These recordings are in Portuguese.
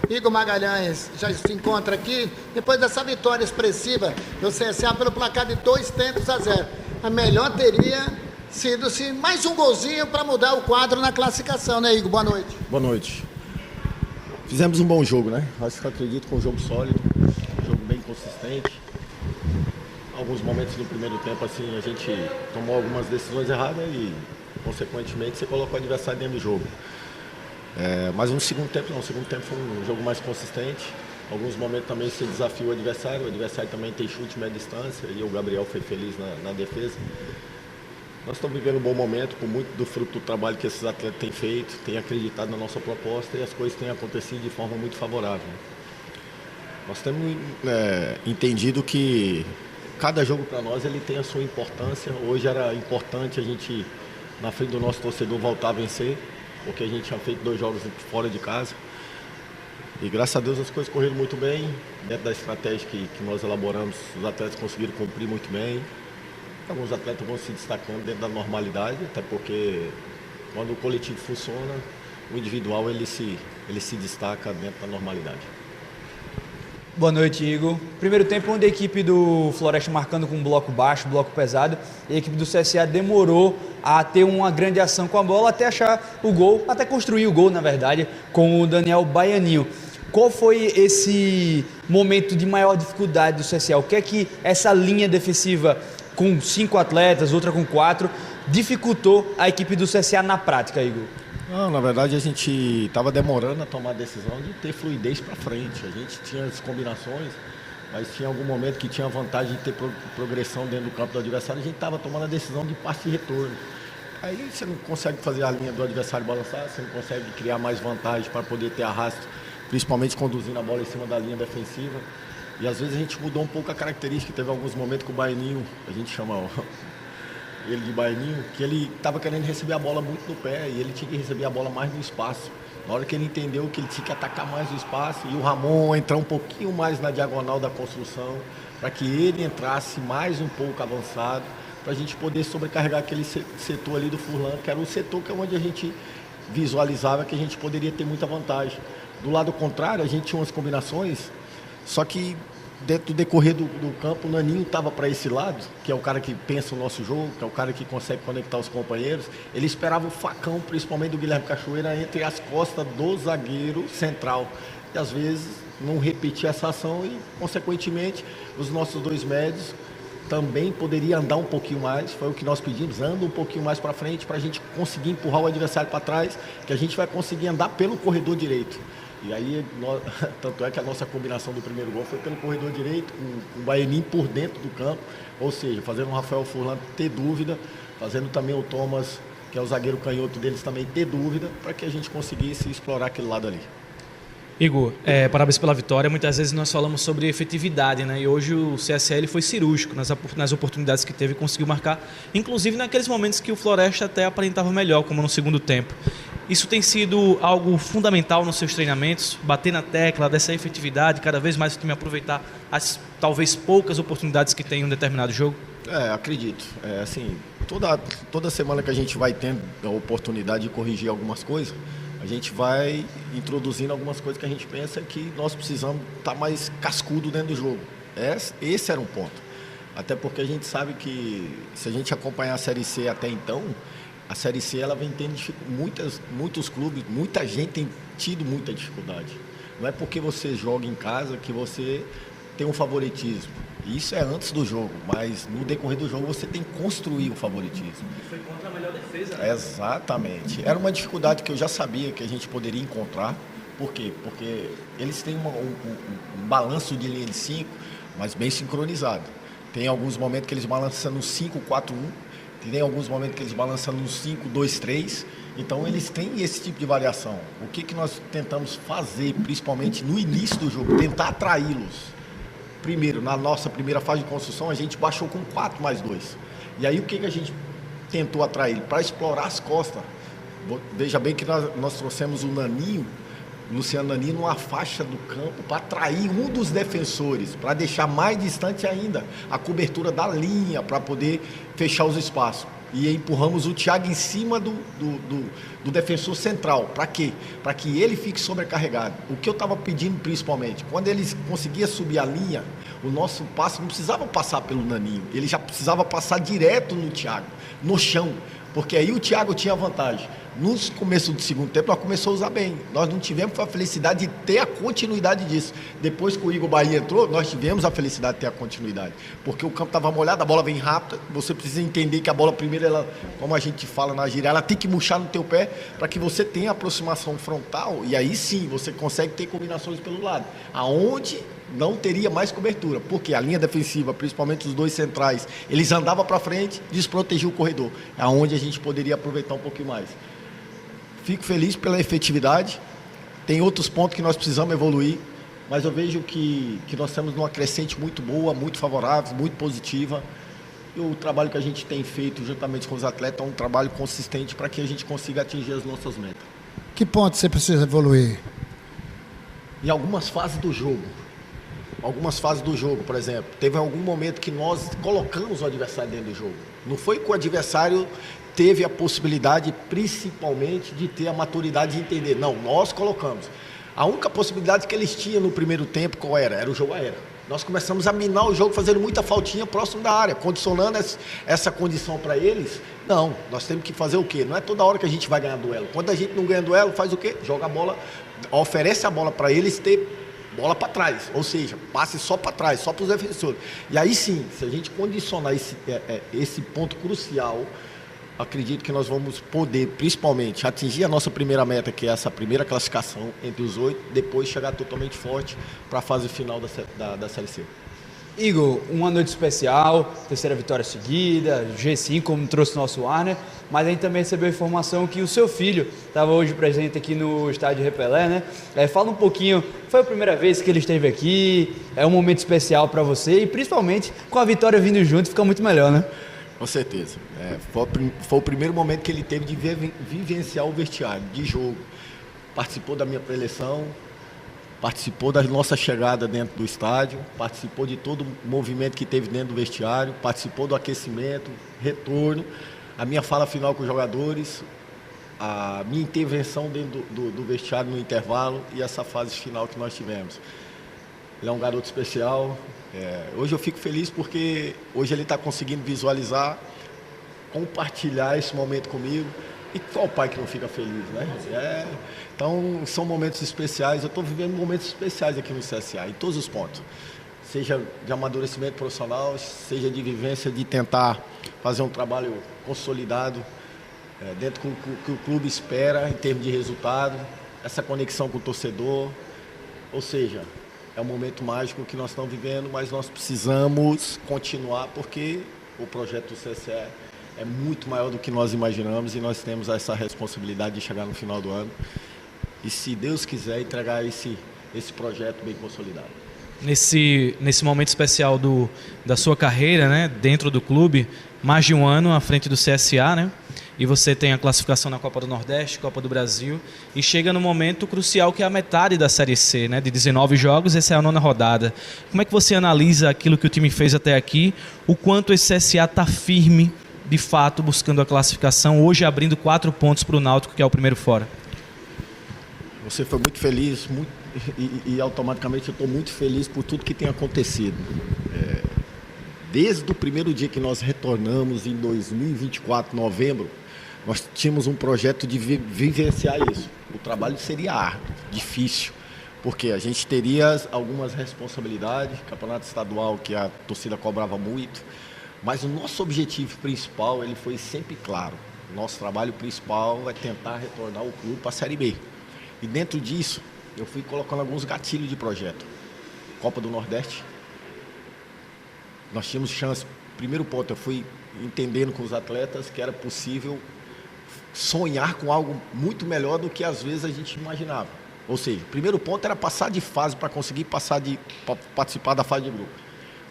Igor Magalhães já se encontra aqui depois dessa vitória expressiva do CSA pelo placar de 2-0. A melhor teria sido se mais um golzinho para mudar o quadro na classificação, né, Igor? Boa noite. Boa noite. Fizemos um bom jogo, né? Acho que acredito que um jogo sólido, um jogo bem consistente. Alguns momentos no primeiro tempo, assim, a gente tomou algumas decisões erradas e, consequentemente, você colocou o adversário dentro do jogo. Mas no segundo tempo, não. O segundo tempo foi um jogo mais consistente. Alguns momentos também você desafia o adversário também tem chute média distância e o Gabriel foi feliz na defesa. Nós estamos vivendo um bom momento, com muito do fruto do trabalho que esses atletas têm feito, têm acreditado na nossa proposta e as coisas têm acontecido de forma muito favorável. Nós temos entendido que cada jogo para nós ele tem a sua importância. Hoje era importante a gente, na frente do nosso torcedor, voltar a vencer, porque a gente tinha feito 2 jogos fora de casa. E graças a Deus as coisas correram muito bem, dentro da estratégia que nós elaboramos, os atletas conseguiram cumprir muito bem. Alguns atletas vão se destacando dentro da normalidade, até porque quando o coletivo funciona, o individual ele se destaca dentro da normalidade. Boa noite, Igor. Primeiro tempo, onde a equipe do Floresta marcando com um bloco baixo, bloco pesado, e a equipe do CSA demorou a ter uma grande ação com a bola até achar o gol, até construir o gol, na verdade, com o Daniel Baianinho. Qual foi esse momento de maior dificuldade do CSA? O que é que essa linha defensiva com 5 atletas, outra com 4, dificultou a equipe do CSA na prática, Igor? Não, na verdade a gente estava demorando a tomar a decisão de ter fluidez para frente. A gente tinha as combinações, mas tinha algum momento que tinha a vantagem de ter progressão dentro do campo do adversário. A gente estava tomando a decisão de passe de retorno. Aí você não consegue fazer a linha do adversário balançar, você não consegue criar mais vantagem para poder ter arrasto, principalmente conduzindo a bola em cima da linha defensiva. E às vezes a gente mudou um pouco a característica. Teve alguns momentos que o Baianinho, a gente chama ele de Baianinho, que ele estava querendo receber a bola muito no pé e ele tinha que receber a bola mais no espaço. Na hora que ele entendeu que ele tinha que atacar mais o espaço e o Ramon entrar um pouquinho mais na diagonal da construção, para que ele entrasse mais um pouco avançado, para a gente poder sobrecarregar aquele setor ali do Furlan, que era o setor que é onde a gente visualizava que a gente poderia ter muita vantagem. Do lado contrário, a gente tinha umas combinações, só que dentro do decorrer do campo, o Naninho estava para esse lado, que é o cara que pensa o nosso jogo, que é o cara que consegue conectar os companheiros. Ele esperava o facão, principalmente do Guilherme Cachoeira, entre as costas do zagueiro central. E às vezes não repetia essa ação e, consequentemente, os nossos 2 médios também poderiam andar um pouquinho mais. Foi o que nós pedimos, anda um pouquinho mais para frente para a gente conseguir empurrar o adversário para trás, que a gente vai conseguir andar pelo corredor direito. E aí, tanto é que a nossa combinação do primeiro gol foi pelo corredor direito, com o Baianinho por dentro do campo, ou seja, fazendo o Rafael Furlan ter dúvida, fazendo também o Thomas, que é o zagueiro canhoto deles, também ter dúvida, para que a gente conseguisse explorar aquele lado ali. Igor, parabéns pela vitória. Muitas vezes nós falamos sobre efetividade, né? E hoje o CSL foi cirúrgico nas oportunidades que teve e conseguiu marcar, inclusive naqueles momentos que o Floresta até aparentava melhor, como no segundo tempo. Isso tem sido algo fundamental nos seus treinamentos, bater na tecla dessa efetividade, cada vez mais o time aproveitar as talvez poucas oportunidades que tem em um determinado jogo? Acredito. Assim, toda semana que a gente vai tendo a oportunidade de corrigir algumas coisas, a gente vai introduzindo algumas coisas que a gente pensa que nós precisamos estar mais cascudo dentro do jogo. Esse era um ponto. Até porque a gente sabe que, se a gente acompanhar a Série C até então, a Série C ela vem tendo muitos clubes, muita gente tem tido muita dificuldade. Não é porque você joga em casa que você tem um favoritismo. Isso é antes do jogo, mas no decorrer do jogo você tem que construir o favoritismo. Foi contra a melhor defesa, né? Exatamente. Era uma dificuldade que eu já sabia que a gente poderia encontrar. Por quê? Porque eles têm um balanço de linha de 5, mas bem sincronizado. Tem alguns momentos que eles balançam no 5-4-1, tem alguns momentos que eles balançam no 5-2-3. Então eles têm esse tipo de variação. O que nós tentamos fazer, principalmente no início do jogo, tentar atraí-los. Primeiro, na nossa primeira fase de construção, a gente baixou com 4+2. E aí o que a gente tentou atrair? Para explorar as costas. Veja bem que nós trouxemos o Naninho, Luciano Naninho, numa faixa do campo para atrair um dos defensores, para deixar mais distante ainda a cobertura da linha, para poder fechar os espaços. e empurramos o Thiago em cima do defensor central. Para quê? Para que ele fique sobrecarregado. O que eu estava pedindo principalmente, quando ele conseguia subir a linha, o nosso passe não precisava passar pelo Naninho, ele já precisava passar direto no Thiago, no chão, porque aí o Thiago tinha vantagem. No começo do segundo tempo, nós começamos a usar bem. Nós não tivemos a felicidade de ter a continuidade disso. Depois que o Igor Bahia entrou, nós tivemos a felicidade de ter a continuidade. Porque o campo estava molhado, a bola vem rápida. Você precisa entender que a bola primeiro, ela, como a gente fala na gíria, ela tem que murchar no teu pé para que você tenha aproximação frontal. E aí sim, você consegue ter combinações pelo lado. Aonde não teria mais cobertura, porque a linha defensiva, principalmente os dois centrais, eles andavam para frente, desprotegiam o corredor. É onde a gente poderia aproveitar um pouquinho mais. Fico feliz pela efetividade, tem outros pontos que nós precisamos evoluir, mas eu vejo que nós estamos numa crescente muito boa, muito favorável, muito positiva. E o trabalho que a gente tem feito juntamente com os atletas é um trabalho consistente para que a gente consiga atingir as nossas metas. Que ponto você precisa evoluir? Em algumas fases do jogo. Por exemplo, teve algum momento que nós colocamos o adversário dentro do jogo. Não foi que o adversário teve a possibilidade, principalmente, de ter a maturidade de entender. Não, nós colocamos. A única possibilidade que eles tinham no primeiro tempo, qual era? Era o jogo aéreo. Nós começamos a minar o jogo, fazendo muita faltinha próximo da área, condicionando essa condição para eles. Não, nós temos que fazer o quê? Não é toda hora que a gente vai ganhar duelo. Quando a gente não ganha duelo, faz o quê? Joga a bola, oferece a bola para eles ter bola para trás, ou seja, passe só para trás, só para os defensores. E aí sim, se a gente condicionar esse ponto crucial, acredito que nós vamos poder, principalmente, atingir a nossa primeira meta, que é essa primeira classificação entre os 8, depois chegar totalmente forte para a fase final da Série C. Igor, uma noite especial, terceira vitória seguida, G5, como trouxe o nosso Warner, mas a gente também recebeu a informação que o seu filho estava hoje presente aqui no estádio Repelé, né? Fala um pouquinho, foi a primeira vez que ele esteve aqui, é um momento especial para você e principalmente com a vitória vindo junto, fica muito melhor, né? Com certeza. Foi o primeiro momento que ele teve de vivenciar o vestiário, de jogo. Participou da minha preleção, participou da nossa chegada dentro do estádio, participou de todo o movimento que teve dentro do vestiário, participou do aquecimento, retorno, a minha fala final com os jogadores, a minha intervenção dentro do vestiário no intervalo e essa fase final que nós tivemos. Ele é um garoto especial. Hoje eu fico feliz porque hoje ele está conseguindo visualizar, compartilhar esse momento comigo. E qual pai que não fica feliz, né? Então, são momentos especiais. Eu estou vivendo momentos especiais aqui no CSA, em todos os pontos. Seja de amadurecimento profissional, seja de vivência, de tentar fazer um trabalho consolidado, dentro do que o clube espera em termos de resultado, essa conexão com o torcedor. Ou seja, é um momento mágico que nós estamos vivendo, mas nós precisamos continuar porque o projeto do CSE é muito maior do que nós imaginamos e nós temos essa responsabilidade de chegar no final do ano e, se Deus quiser, entregar esse projeto bem consolidado. Nesse momento especial da sua carreira, né, dentro do clube, mais de um ano à frente do CSA, né? E você tem a classificação na Copa do Nordeste, Copa do Brasil, e chega no momento crucial que é a metade da Série C, né? De 19 jogos, essa é a 9ª rodada. Como é que você analisa aquilo que o time fez até aqui, o quanto esse CSA está firme, de fato, buscando a classificação, hoje abrindo 4 pontos para o Náutico, que é o primeiro fora? Você foi muito feliz, e automaticamente eu estou muito feliz por tudo que tem acontecido. Desde o primeiro dia que nós retornamos, em 2024, novembro, nós tínhamos um projeto de vivenciar isso. O trabalho seria árduo, difícil, porque a gente teria algumas responsabilidades, campeonato estadual que a torcida cobrava muito, mas o nosso objetivo principal, ele foi sempre claro. Nosso trabalho principal é tentar retornar o clube para a Série B. E dentro disso, eu fui colocando alguns gatilhos de projeto. Copa do Nordeste, nós tínhamos chance. Primeiro ponto, eu fui entendendo com os atletas que era possível sonhar com algo muito melhor do que às vezes a gente imaginava. Ou seja, o primeiro ponto era passar de fase para conseguir participar da fase de grupo.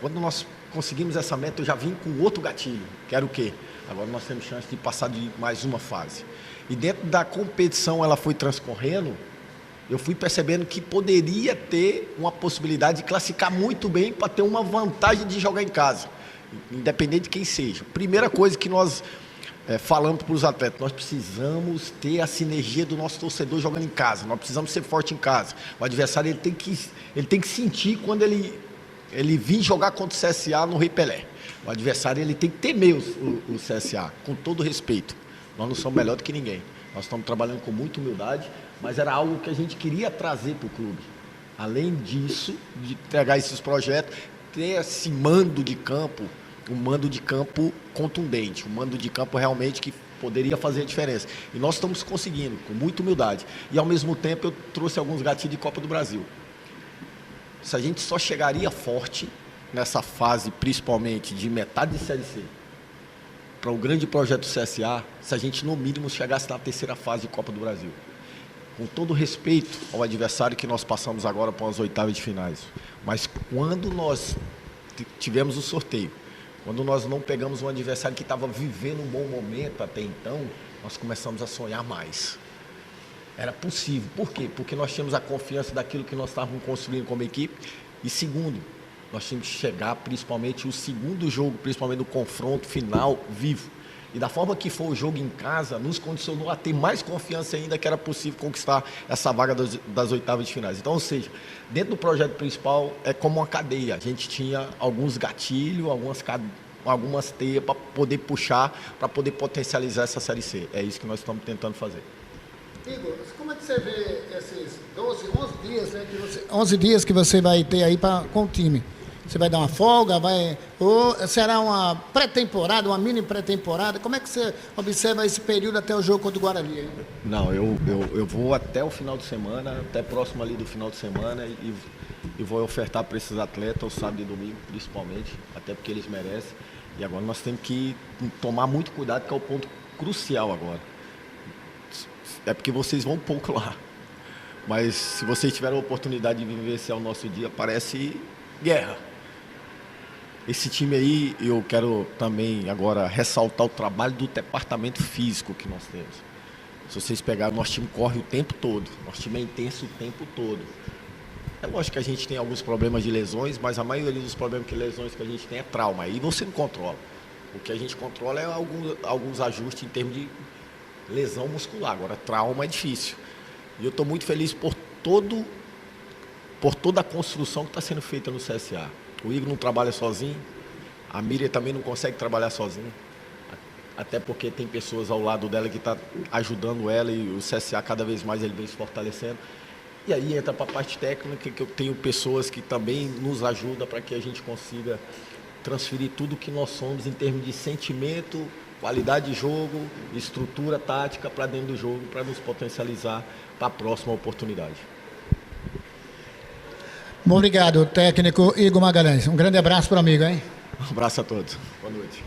Quando nós conseguimos essa meta, eu já vim com outro gatilho, que era o quê? Agora nós temos chance de passar de mais uma fase. E dentro da competição, ela foi transcorrendo, eu fui percebendo que poderia ter uma possibilidade de classificar muito bem para ter uma vantagem de jogar em casa, independente de quem seja. Primeira coisa que nós falando para os atletas, nós precisamos ter a sinergia do nosso torcedor jogando em casa, nós precisamos ser forte em casa. O adversário ele tem que sentir quando ele vir jogar contra o CSA no Rei Pelé. O adversário ele tem que temer o CSA, com todo respeito. Nós não somos melhor do que ninguém. Nós estamos trabalhando com muita humildade, mas era algo que a gente queria trazer para o clube. Além disso, de entregar esses projetos, ter esse mando de campo, um mando de campo contundente, um mando de campo realmente que poderia fazer a diferença. E nós estamos conseguindo, com muita humildade. E, ao mesmo tempo, eu trouxe alguns gatilhos de Copa do Brasil. Se a gente só chegaria forte nessa fase, principalmente de metade de Série C, para o grande projeto do CSA, se a gente, no mínimo, chegasse na terceira fase de Copa do Brasil. Com todo respeito ao adversário que nós passamos agora para as oitavas de finais. Mas quando nós tivemos o sorteio, quando nós não pegamos um adversário que estava vivendo um bom momento até então, nós começamos a sonhar mais. Era possível. Por quê? Porque nós tínhamos a confiança daquilo que nós estávamos construindo como equipe. E segundo, nós tínhamos que chegar principalmente o segundo jogo, principalmente no confronto final, vivo. E da forma que foi o jogo em casa, nos condicionou a ter mais confiança ainda que era possível conquistar essa vaga das oitavas de finais. Então, ou seja, dentro do projeto principal é como uma cadeia. A gente tinha alguns gatilhos, algumas teias para poder puxar, para poder potencializar essa Série C. É isso que nós estamos tentando fazer. Igor, como é que você vê esses 11 dias, né, 11 dias que você vai ter aí com o time? Você vai dar uma folga, ou será uma pré-temporada, uma mini pré-temporada? Como é que você observa esse período até o jogo contra o Guarani? Hein? Não, eu vou até o final de semana, até próximo ali do final de semana e vou ofertar para esses atletas o sábado e domingo, principalmente, até porque eles merecem. E agora nós temos que tomar muito cuidado, que é o ponto crucial agora. É porque vocês vão pouco lá. Mas se vocês tiverem a oportunidade de vivenciar o nosso dia, parece guerra. Esse time aí, eu quero também agora ressaltar o trabalho do departamento físico que nós temos. Se vocês pegarem, nosso time corre o tempo todo, nosso time é intenso o tempo todo. É lógico que a gente tem alguns problemas de lesões, mas a maioria dos problemas de lesões que a gente tem é trauma, aí você não controla. O que a gente controla é alguns ajustes em termos de lesão muscular, agora trauma é difícil. E eu estou muito feliz por toda a construção que está sendo feita no CSA. O Igor não trabalha sozinho, a Miriam também não consegue trabalhar sozinha, até porque tem pessoas ao lado dela que estão ajudando ela e o CSA cada vez mais ele vem se fortalecendo. E aí entra para a parte técnica, que eu tenho pessoas que também nos ajudam para que a gente consiga transferir tudo que nós somos em termos de sentimento, qualidade de jogo, estrutura tática para dentro do jogo, para nos potencializar para a próxima oportunidade. Bom, obrigado, técnico Igor Magalhães. Um grande abraço para o amigo, hein? Um abraço a todos. Boa noite.